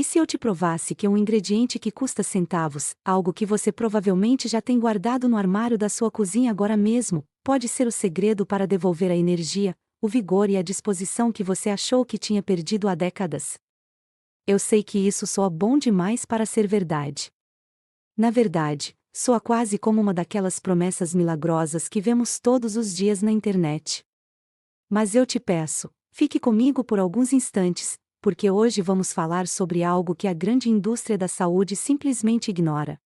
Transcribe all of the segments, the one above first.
E se eu te provasse que um ingrediente que custa centavos, algo que você provavelmente já tem guardado no armário da sua cozinha agora mesmo, pode ser o segredo para devolver a energia, o vigor e a disposição que você achou que tinha perdido há décadas? Eu sei que isso soa bom demais para ser verdade. Na verdade, soa quase como uma daquelas promessas milagrosas que vemos todos os dias na internet. Mas eu te peço, fique comigo por alguns instantes, porque hoje vamos falar sobre algo que a grande indústria da saúde simplesmente ignora.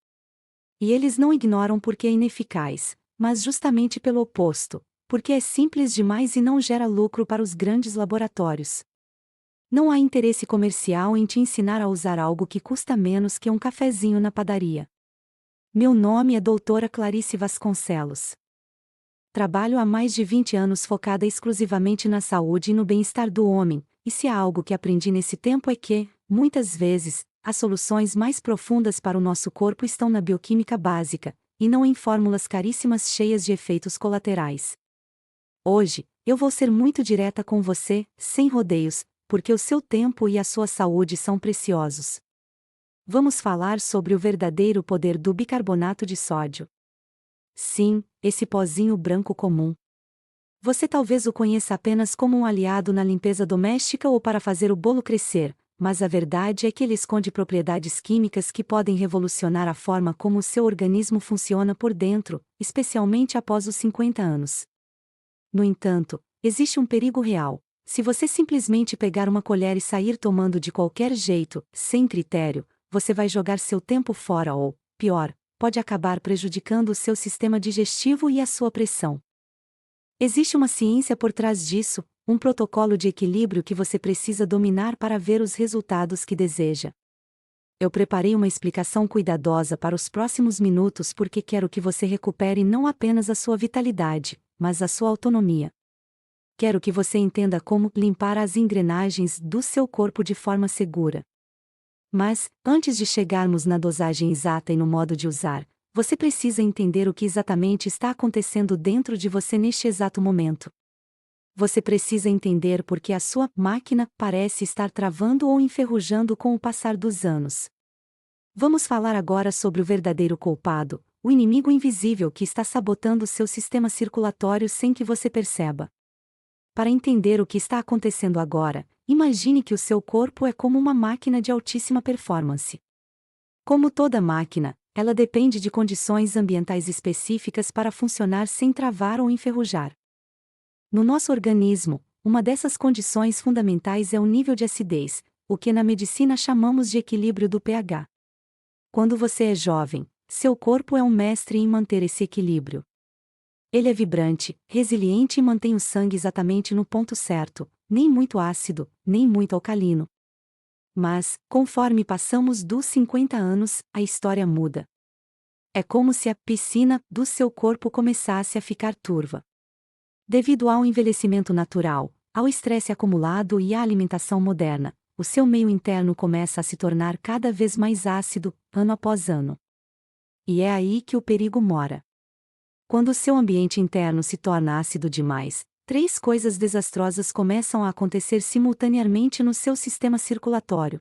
E eles não ignoram porque é ineficaz, mas justamente pelo oposto, porque é simples demais e não gera lucro para os grandes laboratórios. Não há interesse comercial em te ensinar a usar algo que custa menos que um cafezinho na padaria. Meu nome é Doutora Clarice Vasconcelos. Trabalho há mais de 20 anos focada exclusivamente na saúde e no bem-estar do homem, e se há algo que aprendi nesse tempo é que, muitas vezes, as soluções mais profundas para o nosso corpo estão na bioquímica básica, e não em fórmulas caríssimas cheias de efeitos colaterais. Hoje, eu vou ser muito direta com você, sem rodeios, porque o seu tempo e a sua saúde são preciosos. Vamos falar sobre o verdadeiro poder do bicarbonato de sódio. Sim, esse pozinho branco comum. Você talvez o conheça apenas como um aliado na limpeza doméstica ou para fazer o bolo crescer, mas a verdade é que ele esconde propriedades químicas que podem revolucionar a forma como o seu organismo funciona por dentro, especialmente após os 50 anos. No entanto, existe um perigo real. Se você simplesmente pegar uma colher e sair tomando de qualquer jeito, sem critério, você vai jogar seu tempo fora ou, pior, pode acabar prejudicando o seu sistema digestivo e a sua pressão. Existe uma ciência por trás disso, um protocolo de equilíbrio que você precisa dominar para ver os resultados que deseja. Eu preparei uma explicação cuidadosa para os próximos minutos porque quero que você recupere não apenas a sua vitalidade, mas a sua autonomia. Quero que você entenda como limpar as engrenagens do seu corpo de forma segura. Mas, antes de chegarmos na dosagem exata e no modo de usar, você precisa entender o que exatamente está acontecendo dentro de você neste exato momento. Você precisa entender por que a sua máquina parece estar travando ou enferrujando com o passar dos anos. Vamos falar agora sobre o verdadeiro culpado, o inimigo invisível que está sabotando seu sistema circulatório sem que você perceba. Para entender o que está acontecendo agora, imagine que o seu corpo é como uma máquina de altíssima performance. Como toda máquina, ela depende de condições ambientais específicas para funcionar sem travar ou enferrujar. No nosso organismo, uma dessas condições fundamentais é o nível de acidez, o que na medicina chamamos de equilíbrio do pH. Quando você é jovem, seu corpo é um mestre em manter esse equilíbrio. Ele é vibrante, resiliente e mantém o sangue exatamente no ponto certo, nem muito ácido, nem muito alcalino. Mas, conforme passamos dos 50 anos, a história muda. É como se a piscina do seu corpo começasse a ficar turva. Devido ao envelhecimento natural, ao estresse acumulado e à alimentação moderna, o seu meio interno começa a se tornar cada vez mais ácido, ano após ano. E é aí que o perigo mora. Quando o seu ambiente interno se torna ácido demais, três coisas desastrosas começam a acontecer simultaneamente no seu sistema circulatório.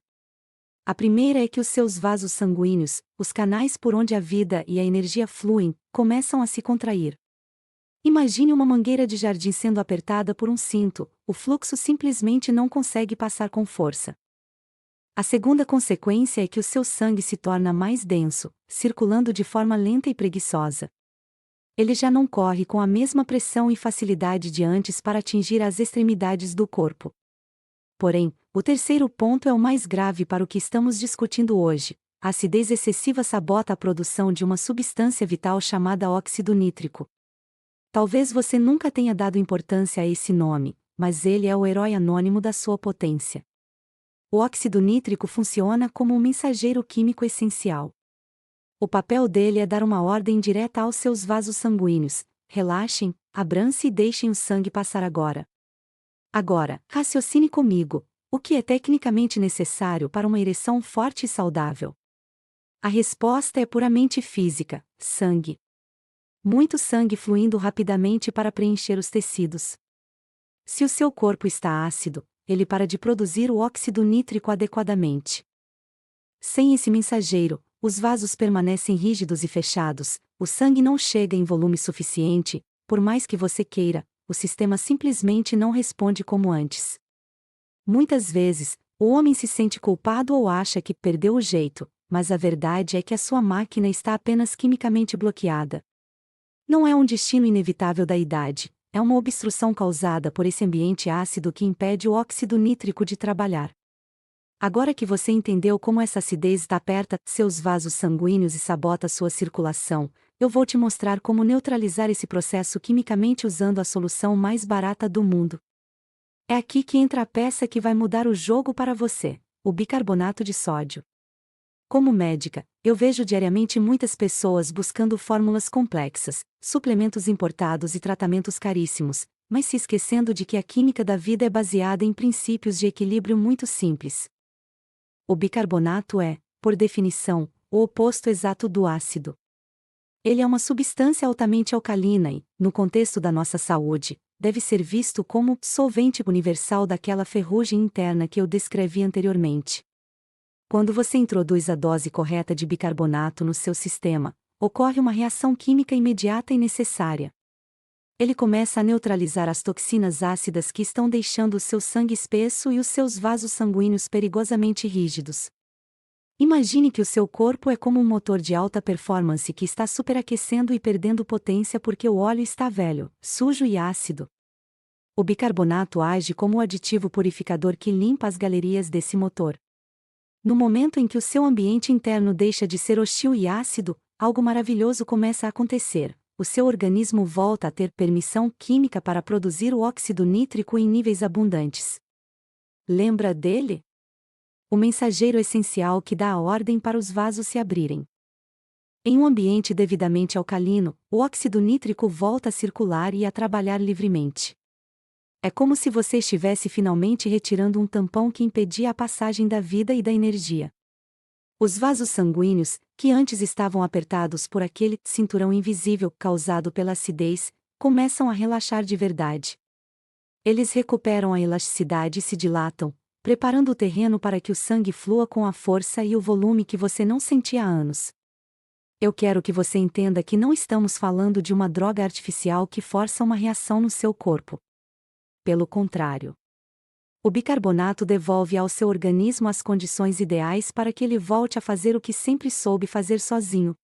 A primeira é que os seus vasos sanguíneos, os canais por onde a vida e a energia fluem, começam a se contrair. Imagine uma mangueira de jardim sendo apertada por um cinto, o fluxo simplesmente não consegue passar com força. A segunda consequência é que o seu sangue se torna mais denso, circulando de forma lenta e preguiçosa. Ele já não corre com a mesma pressão e facilidade de antes para atingir as extremidades do corpo. Porém, o terceiro ponto é o mais grave para o que estamos discutindo hoje. A acidez excessiva sabota a produção de uma substância vital chamada óxido nítrico. Talvez você nunca tenha dado importância a esse nome, mas ele é o herói anônimo da sua potência. O óxido nítrico funciona como um mensageiro químico essencial. O papel dele é dar uma ordem direta aos seus vasos sanguíneos: relaxem, abram-se e deixem o sangue passar agora. Agora, raciocine comigo: o que é tecnicamente necessário para uma ereção forte e saudável? A resposta é puramente física: sangue. Muito sangue fluindo rapidamente para preencher os tecidos. Se o seu corpo está ácido, ele para de produzir o óxido nítrico adequadamente. Sem esse mensageiro, os vasos permanecem rígidos e fechados, o sangue não chega em volume suficiente, por mais que você queira, o sistema simplesmente não responde como antes. Muitas vezes, o homem se sente culpado ou acha que perdeu o jeito, mas a verdade é que a sua máquina está apenas quimicamente bloqueada. Não é um destino inevitável da idade, é uma obstrução causada por esse ambiente ácido que impede o óxido nítrico de trabalhar. Agora que você entendeu como essa acidez aperta seus vasos sanguíneos e sabota sua circulação, eu vou te mostrar como neutralizar esse processo quimicamente usando a solução mais barata do mundo. É aqui que entra a peça que vai mudar o jogo para você: o bicarbonato de sódio. Como médica, eu vejo diariamente muitas pessoas buscando fórmulas complexas, suplementos importados e tratamentos caríssimos, mas se esquecendo de que a química da vida é baseada em princípios de equilíbrio muito simples. O bicarbonato é, por definição, o oposto exato do ácido. Ele é uma substância altamente alcalina e, no contexto da nossa saúde, deve ser visto como solvente universal daquela ferrugem interna que eu descrevi anteriormente. Quando você introduz a dose correta de bicarbonato no seu sistema, ocorre uma reação química imediata e necessária. Ele começa a neutralizar as toxinas ácidas que estão deixando o seu sangue espesso e os seus vasos sanguíneos perigosamente rígidos. Imagine que o seu corpo é como um motor de alta performance que está superaquecendo e perdendo potência porque o óleo está velho, sujo e ácido. O bicarbonato age como o aditivo purificador que limpa as galerias desse motor. No momento em que o seu ambiente interno deixa de ser hostil e ácido, algo maravilhoso começa a acontecer. O seu organismo volta a ter permissão química para produzir o óxido nítrico em níveis abundantes. Lembra dele? O mensageiro essencial que dá a ordem para os vasos se abrirem. Em um ambiente devidamente alcalino, o óxido nítrico volta a circular e a trabalhar livremente. É como se você estivesse finalmente retirando um tampão que impedia a passagem da vida e da energia. Os vasos sanguíneos, que antes estavam apertados por aquele cinturão invisível causado pela acidez, começam a relaxar de verdade. Eles recuperam a elasticidade e se dilatam, preparando o terreno para que o sangue flua com a força e o volume que você não sentia há anos. Eu quero que você entenda que não estamos falando de uma droga artificial que força uma reação no seu corpo. Pelo contrário. O bicarbonato devolve ao seu organismo as condições ideais para que ele volte a fazer o que sempre soube fazer sozinho.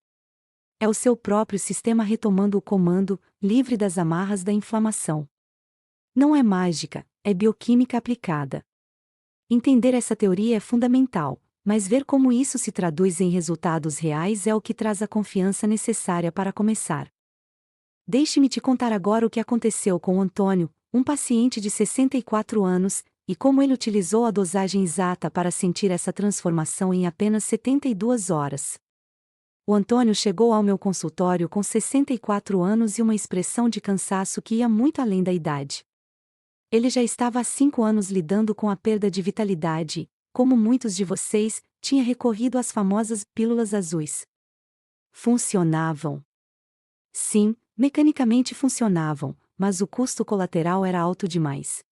É o seu próprio sistema retomando o comando, livre das amarras da inflamação. Não é mágica, é bioquímica aplicada. Entender essa teoria é fundamental, mas ver como isso se traduz em resultados reais é o que traz a confiança necessária para começar. Deixe-me te contar agora o que aconteceu com o Antônio, um paciente de 64 anos, e como ele utilizou a dosagem exata para sentir essa transformação em apenas 72 horas. O Antônio chegou ao meu consultório com 64 anos e uma expressão de cansaço que ia muito além da idade. Ele já estava há 5 anos lidando com a perda de vitalidade, e, como muitos de vocês, tinha recorrido às famosas pílulas azuis. Funcionavam. Sim, mecanicamente funcionavam, mas o custo colateral era alto demais.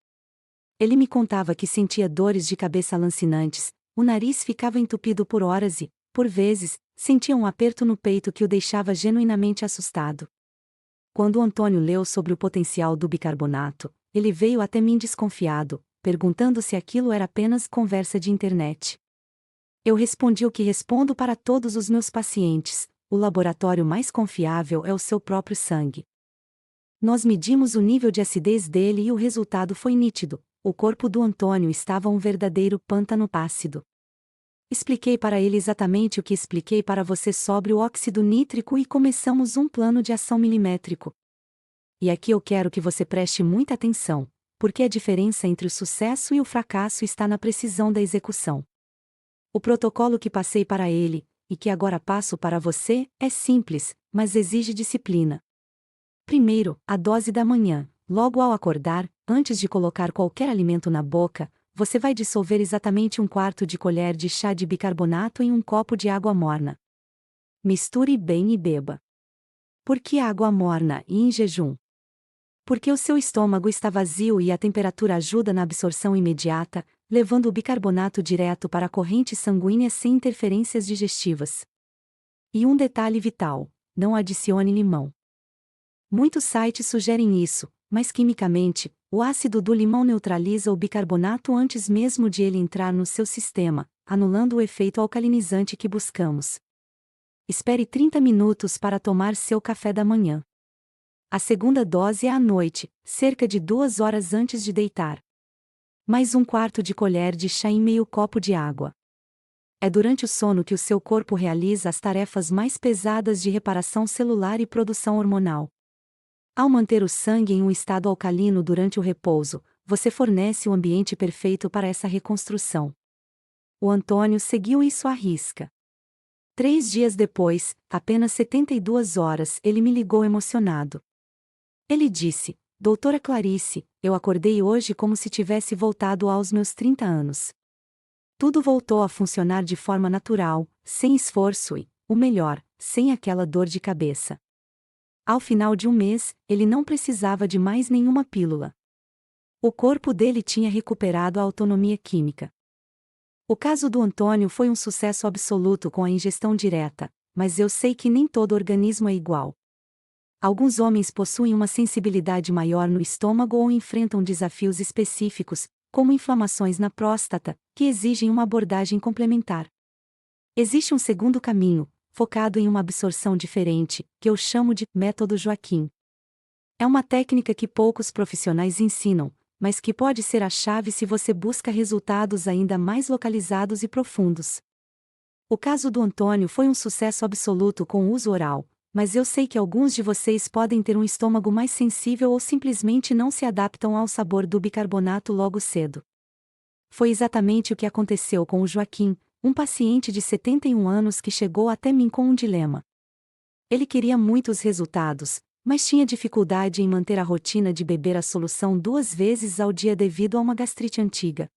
Ele me contava que sentia dores de cabeça lancinantes, o nariz ficava entupido por horas e, por vezes, sentia um aperto no peito que o deixava genuinamente assustado. Quando o Antônio leu sobre o potencial do bicarbonato, ele veio até mim desconfiado, perguntando se aquilo era apenas conversa de internet. Eu respondi o que respondo para todos os meus pacientes: o laboratório mais confiável é o seu próprio sangue. Nós medimos o nível de acidez dele e o resultado foi nítido. O corpo do Antônio estava um verdadeiro pântano ácido. Expliquei para ele exatamente o que expliquei para você sobre o óxido nítrico e começamos um plano de ação milimétrico. E aqui eu quero que você preste muita atenção, porque a diferença entre o sucesso e o fracasso está na precisão da execução. O protocolo que passei para ele, e que agora passo para você, é simples, mas exige disciplina. Primeiro, a dose da manhã. Logo ao acordar, antes de colocar qualquer alimento na boca, você vai dissolver exatamente 1/4 de colher de chá de bicarbonato em um copo de água morna. Misture bem e beba. Por que água morna e em jejum? Porque o seu estômago está vazio e a temperatura ajuda na absorção imediata, levando o bicarbonato direto para a corrente sanguínea sem interferências digestivas. E um detalhe vital: não adicione limão. Muitos sites sugerem isso, mas quimicamente, o ácido do limão neutraliza o bicarbonato antes mesmo de ele entrar no seu sistema, anulando o efeito alcalinizante que buscamos. Espere 30 minutos para tomar seu café da manhã. A segunda dose é à noite, cerca de 2 horas antes de deitar. Mais 1/4 de colher de chá em meio copo de água. É durante o sono que o seu corpo realiza as tarefas mais pesadas de reparação celular e produção hormonal. Ao manter o sangue em um estado alcalino durante o repouso, você fornece o ambiente perfeito para essa reconstrução. O Antônio seguiu isso à risca. 3 dias depois, apenas 72 horas, ele me ligou emocionado. Ele disse: Doutora Clarice, eu acordei hoje como se tivesse voltado aos meus 30 anos. Tudo voltou a funcionar de forma natural, sem esforço e, o melhor, sem aquela dor de cabeça. Ao final de um mês, ele não precisava de mais nenhuma pílula. O corpo dele tinha recuperado a autonomia química. O caso do Antônio foi um sucesso absoluto com a ingestão direta, mas eu sei que nem todo organismo é igual. Alguns homens possuem uma sensibilidade maior no estômago ou enfrentam desafios específicos, como inflamações na próstata, que exigem uma abordagem complementar. Existe um segundo caminho, focado em uma absorção diferente, que eu chamo de método Joaquim. É uma técnica que poucos profissionais ensinam, mas que pode ser a chave se você busca resultados ainda mais localizados e profundos. O caso do Antônio foi um sucesso absoluto com o uso oral, mas eu sei que alguns de vocês podem ter um estômago mais sensível ou simplesmente não se adaptam ao sabor do bicarbonato logo cedo. Foi exatamente o que aconteceu com o Joaquim, um paciente de 71 anos que chegou até mim com um dilema. Ele queria muitos resultados, mas tinha dificuldade em manter a rotina de beber a solução 2 vezes ao dia devido a uma gastrite antiga.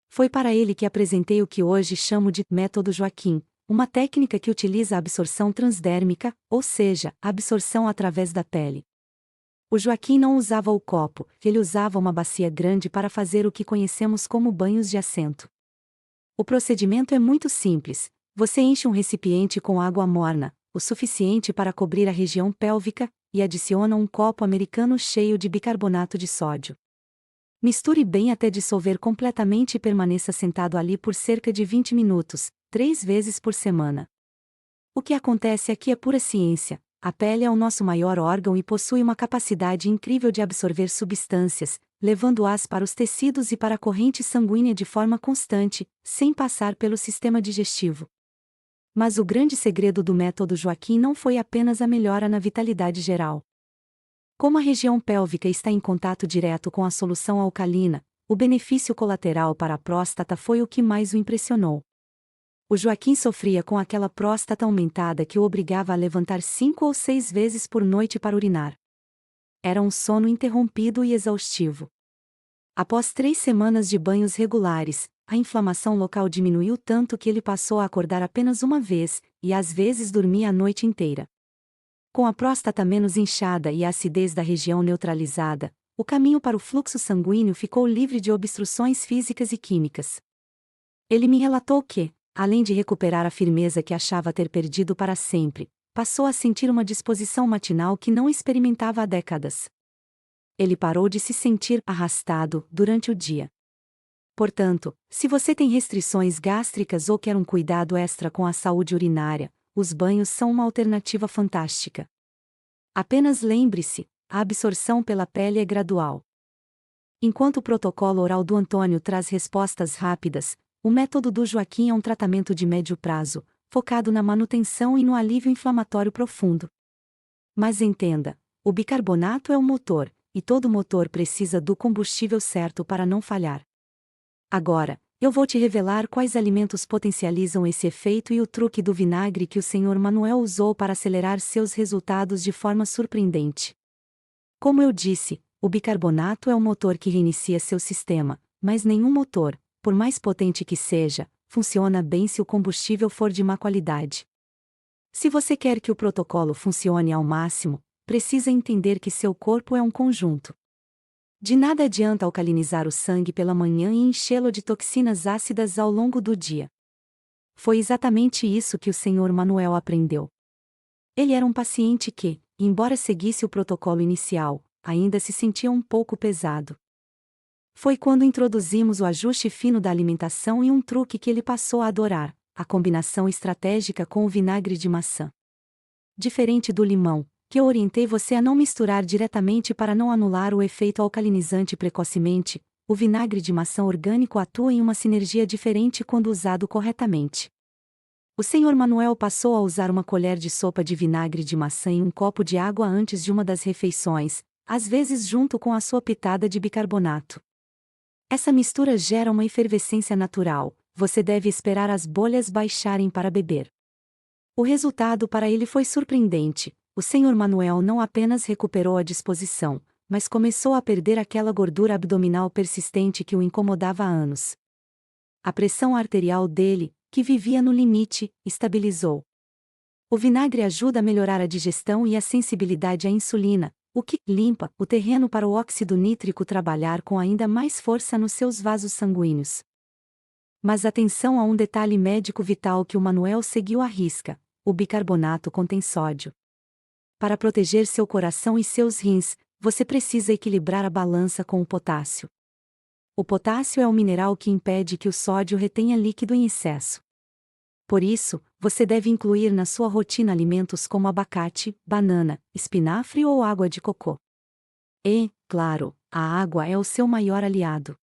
Foi para ele que apresentei o que hoje chamo de método Joaquim, uma técnica que utiliza a absorção transdérmica, ou seja, a absorção através da pele. O Joaquim não usava o copo, ele usava uma bacia grande para fazer o que conhecemos como banhos de assento. O procedimento é muito simples: você enche um recipiente com água morna, o suficiente para cobrir a região pélvica, e adiciona um copo americano cheio de bicarbonato de sódio. Misture bem até dissolver completamente e permaneça sentado ali por cerca de 20 minutos, 3 vezes por semana. O que acontece aqui é pura ciência. A pele é o nosso maior órgão e possui uma capacidade incrível de absorver substâncias, levando-as para os tecidos e para a corrente sanguínea de forma constante, sem passar pelo sistema digestivo. Mas o grande segredo do método Joaquim não foi apenas a melhora na vitalidade geral. Como a região pélvica está em contato direto com a solução alcalina, o benefício colateral para a próstata foi o que mais o impressionou. O Joaquim sofria com aquela próstata aumentada que o obrigava a levantar 5 ou 6 vezes por noite para urinar. Era um sono interrompido e exaustivo. Após 3 semanas de banhos regulares, a inflamação local diminuiu tanto que ele passou a acordar apenas uma vez, e às vezes dormia a noite inteira. Com a próstata menos inchada e a acidez da região neutralizada, o caminho para o fluxo sanguíneo ficou livre de obstruções físicas e químicas. Ele me relatou que, além de recuperar a firmeza que achava ter perdido para sempre, passou a sentir uma disposição matinal que não experimentava há décadas. Ele parou de se sentir arrastado durante o dia. Portanto, se você tem restrições gástricas ou quer um cuidado extra com a saúde urinária, os banhos são uma alternativa fantástica. Apenas lembre-se, a absorção pela pele é gradual. Enquanto o protocolo oral do Antônio traz respostas rápidas, o método do Joaquim é um tratamento de médio prazo, focado na manutenção e no alívio inflamatório profundo. Mas entenda, o bicarbonato é o motor, e todo motor precisa do combustível certo para não falhar. Agora, eu vou te revelar quais alimentos potencializam esse efeito e o truque do vinagre que o Sr. Manuel usou para acelerar seus resultados de forma surpreendente. Como eu disse, o bicarbonato é o motor que reinicia seu sistema, mas nenhum motor, por mais potente que seja, funciona bem se o combustível for de má qualidade. Se você quer que o protocolo funcione ao máximo, precisa entender que seu corpo é um conjunto. De nada adianta alcalinizar o sangue pela manhã e enchê-lo de toxinas ácidas ao longo do dia. Foi exatamente isso que o Sr. Manuel aprendeu. Ele era um paciente que, embora seguisse o protocolo inicial, ainda se sentia um pouco pesado. Foi quando introduzimos o ajuste fino da alimentação e um truque que ele passou a adorar: a combinação estratégica com o vinagre de maçã. Diferente do limão, que eu orientei você a não misturar diretamente para não anular o efeito alcalinizante precocemente, o vinagre de maçã orgânico atua em uma sinergia diferente quando usado corretamente. O Sr. Manuel passou a usar uma colher de sopa de vinagre de maçã em um copo de água antes de uma das refeições, às vezes junto com a sua pitada de bicarbonato. Essa mistura gera uma efervescência natural, você deve esperar as bolhas baixarem para beber. O resultado para ele foi surpreendente: o Sr. Manuel não apenas recuperou a disposição, mas começou a perder aquela gordura abdominal persistente que o incomodava há anos. A pressão arterial dele, que vivia no limite, estabilizou. O vinagre ajuda a melhorar a digestão e a sensibilidade à insulina, o que limpa o terreno para o óxido nítrico trabalhar com ainda mais força nos seus vasos sanguíneos. Mas atenção a um detalhe médico vital que o Manuel seguiu à risca: o bicarbonato contém sódio. Para proteger seu coração e seus rins, você precisa equilibrar a balança com o potássio. O potássio é o mineral que impede que o sódio retenha líquido em excesso. Por isso, você deve incluir na sua rotina alimentos como abacate, banana, espinafre ou água de cocô. E, claro, a água é o seu maior aliado.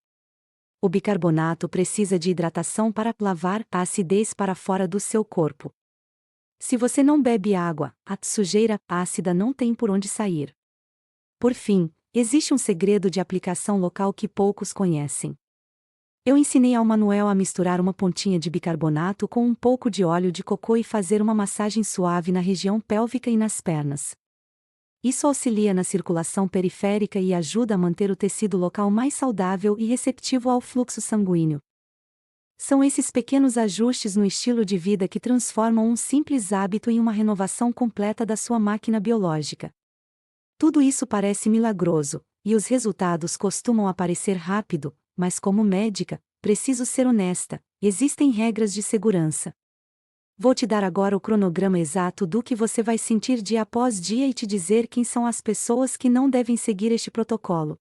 O bicarbonato precisa de hidratação para lavar a acidez para fora do seu corpo. Se você não bebe água, a sujeira ácida não tem por onde sair. Por fim, existe um segredo de aplicação local que poucos conhecem. Eu ensinei ao Manuel a misturar uma pontinha de bicarbonato com um pouco de óleo de cocô e fazer uma massagem suave na região pélvica e nas pernas. Isso auxilia na circulação periférica e ajuda a manter o tecido local mais saudável e receptivo ao fluxo sanguíneo. São esses pequenos ajustes no estilo de vida que transformam um simples hábito em uma renovação completa da sua máquina biológica. Tudo isso parece milagroso, e os resultados costumam aparecer rápido, mas como médica, preciso ser honesta: existem regras de segurança. Vou te dar agora o cronograma exato do que você vai sentir dia após dia e te dizer quem são as pessoas que não devem seguir este protocolo.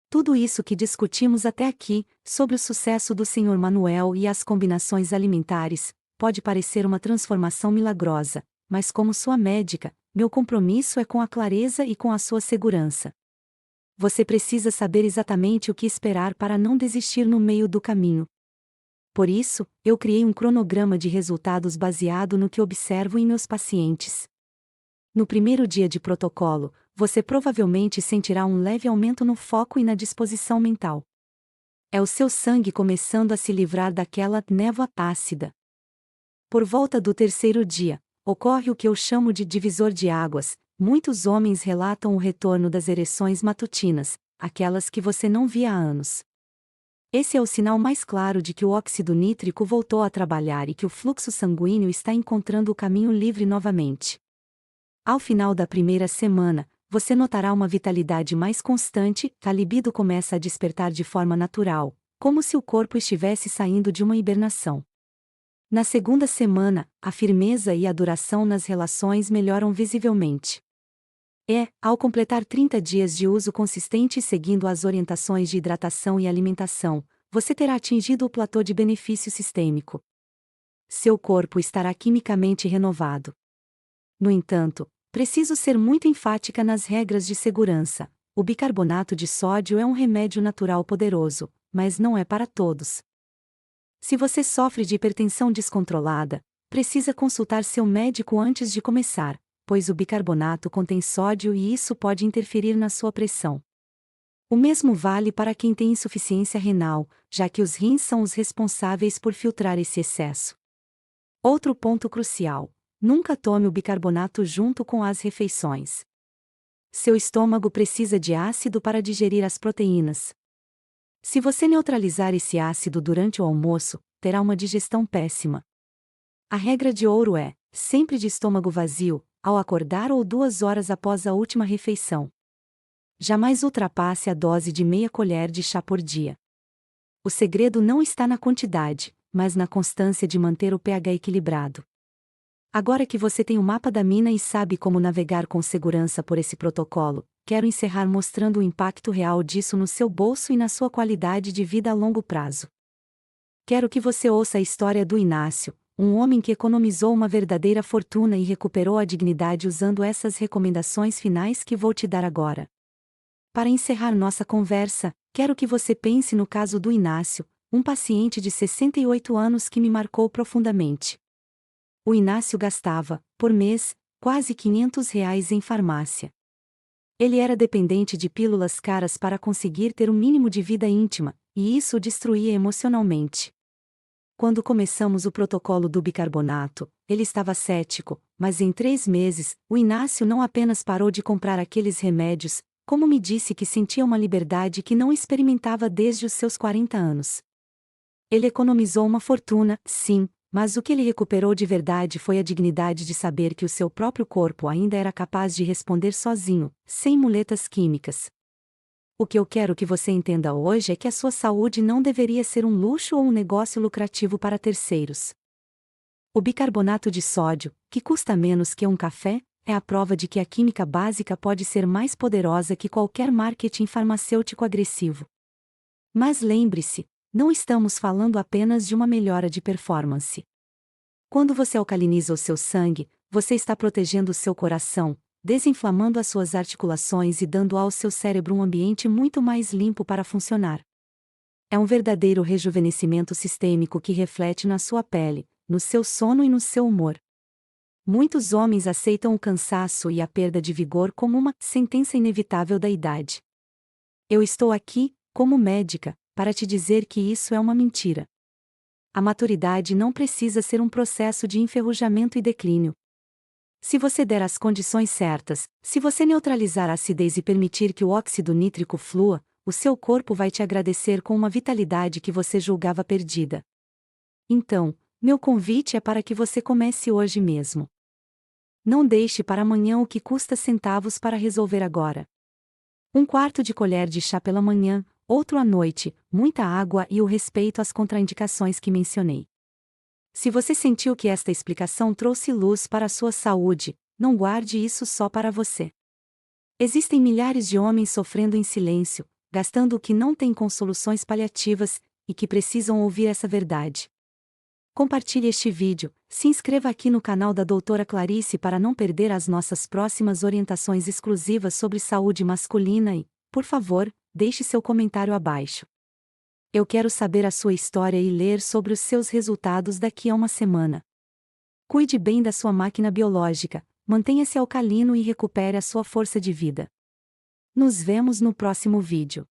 Tudo isso que discutimos até aqui, sobre o sucesso do Sr. Manuel e as combinações alimentares, pode parecer uma transformação milagrosa, mas como sua médica, meu compromisso é com a clareza e com a sua segurança. Você precisa saber exatamente o que esperar para não desistir no meio do caminho. Por isso, eu criei um cronograma de resultados baseado no que observo em meus pacientes. No primeiro dia de protocolo, você provavelmente sentirá um leve aumento no foco e na disposição mental. É o seu sangue começando a se livrar daquela névoa ácida. Por volta do terceiro dia, ocorre o que eu chamo de divisor de águas. Muitos homens relatam o retorno das ereções matutinas, aquelas que você não via há anos. Esse é o sinal mais claro de que o óxido nítrico voltou a trabalhar e que o fluxo sanguíneo está encontrando o caminho livre novamente. Ao final da primeira semana, você notará uma vitalidade mais constante, a libido começa a despertar de forma natural, como se o corpo estivesse saindo de uma hibernação. Na segunda semana, a firmeza e a duração nas relações melhoram visivelmente. Ao completar 30 dias de uso consistente seguindo as orientações de hidratação e alimentação, você terá atingido o platô de benefício sistêmico. Seu corpo estará quimicamente renovado. No entanto, preciso ser muito enfática nas regras de segurança. O bicarbonato de sódio é um remédio natural poderoso, mas não é para todos. Se você sofre de hipertensão descontrolada, precisa consultar seu médico antes de começar, pois o bicarbonato contém sódio e isso pode interferir na sua pressão. O mesmo vale para quem tem insuficiência renal, já que os rins são os responsáveis por filtrar esse excesso. Outro ponto crucial: nunca tome o bicarbonato junto com as refeições. Seu estômago precisa de ácido para digerir as proteínas. Se você neutralizar esse ácido durante o almoço, terá uma digestão péssima. A regra de ouro é: sempre de estômago vazio, ao acordar ou 2 horas após a última refeição. Jamais ultrapasse a dose de meia colher de chá por dia. O segredo não está na quantidade, mas na constância de manter o pH equilibrado. Agora que você tem o mapa da mina e sabe como navegar com segurança por esse protocolo, quero encerrar mostrando o impacto real disso no seu bolso e na sua qualidade de vida a longo prazo. Quero que você ouça a história do Inácio, um homem que economizou uma verdadeira fortuna e recuperou a dignidade usando essas recomendações finais que vou te dar agora. Para encerrar nossa conversa, quero que você pense no caso do Inácio, um paciente de 68 anos que me marcou profundamente. O Inácio gastava, por mês, quase R$ 500 em farmácia. Ele era dependente de pílulas caras para conseguir ter um mínimo de vida íntima, e isso o destruía emocionalmente. Quando começamos o protocolo do bicarbonato, ele estava cético, mas em 3 meses, o Inácio não apenas parou de comprar aqueles remédios, como me disse que sentia uma liberdade que não experimentava desde os seus 40 anos. Ele economizou uma fortuna, sim, mas o que ele recuperou de verdade foi a dignidade de saber que o seu próprio corpo ainda era capaz de responder sozinho, sem muletas químicas. O que eu quero que você entenda hoje é que a sua saúde não deveria ser um luxo ou um negócio lucrativo para terceiros. O bicarbonato de sódio, que custa menos que um café, é a prova de que a química básica pode ser mais poderosa que qualquer marketing farmacêutico agressivo. Mas lembre-se, não estamos falando apenas de uma melhora de performance. Quando você alcaliniza o seu sangue, você está protegendo o seu coração, desinflamando as suas articulações e dando ao seu cérebro um ambiente muito mais limpo para funcionar. É um verdadeiro rejuvenescimento sistêmico que reflete na sua pele, no seu sono e no seu humor. Muitos homens aceitam o cansaço e a perda de vigor como uma sentença inevitável da idade. Eu estou aqui, como médica, para te dizer que isso é uma mentira. A maturidade não precisa ser um processo de enferrujamento e declínio. Se você der as condições certas, se você neutralizar a acidez e permitir que o óxido nítrico flua, o seu corpo vai te agradecer com uma vitalidade que você julgava perdida. Então, meu convite é para que você comece hoje mesmo. Não deixe para amanhã o que custa centavos para resolver agora. 1/4 de colher de chá pela manhã, outro à noite, muita água e o respeito às contraindicações que mencionei. Se você sentiu que esta explicação trouxe luz para a sua saúde, não guarde isso só para você. Existem milhares de homens sofrendo em silêncio, gastando o que não tem com soluções paliativas, e que precisam ouvir essa verdade. Compartilhe este vídeo, se inscreva aqui no canal da Doutora Clarice para não perder as nossas próximas orientações exclusivas sobre saúde masculina e, por favor, deixe seu comentário abaixo. Eu quero saber a sua história e ler sobre os seus resultados daqui a uma semana. Cuide bem da sua máquina biológica, mantenha-se alcalino e recupere a sua força de vida. Nos vemos no próximo vídeo.